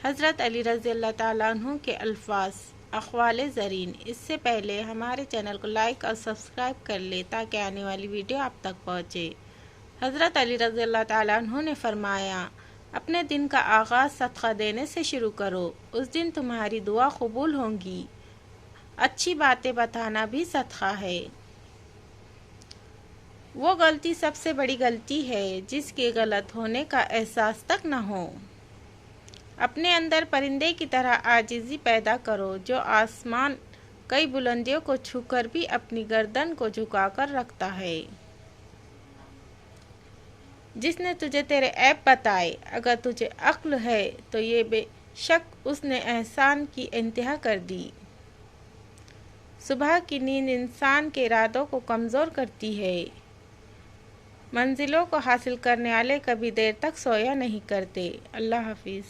हज़रत अली रज़ी अल्लाह ताला अन्हु के अल्फाज अक़वाल ज़रीन। इससे पहले हमारे चैनल को लाइक और सब्सक्राइब कर ले ताकि आने वाली वीडियो आप तक पहुँचे। हज़रत अली रज़ी अल्लाह ताला अन्हु ने फरमाया, अपने दिन का आगाज़ सदका देने से शुरू करो, उस दिन तुम्हारी दुआ कबूल होंगी। अच्छी बातें बताना भी सदका है। वो गलती सबसे बड़ी गलती है जिसके गलत होने का एहसास तक न हो। अपने अंदर परिंदे की तरह आजिज़ी पैदा करो जो आसमान कई बुलंदियों को छूकर भी अपनी गर्दन को झुकाकर रखता है। जिसने तुझे तेरे ऐब बताए, अगर तुझे अक्ल है तो ये बेशक उसने एहसान की इंतहा कर दी। सुबह की नींद इंसान के इरादों को कमज़ोर करती है। मंजिलों को हासिल करने वाले कभी देर तक सोया नहीं करते। अल्लाह हाफिज़।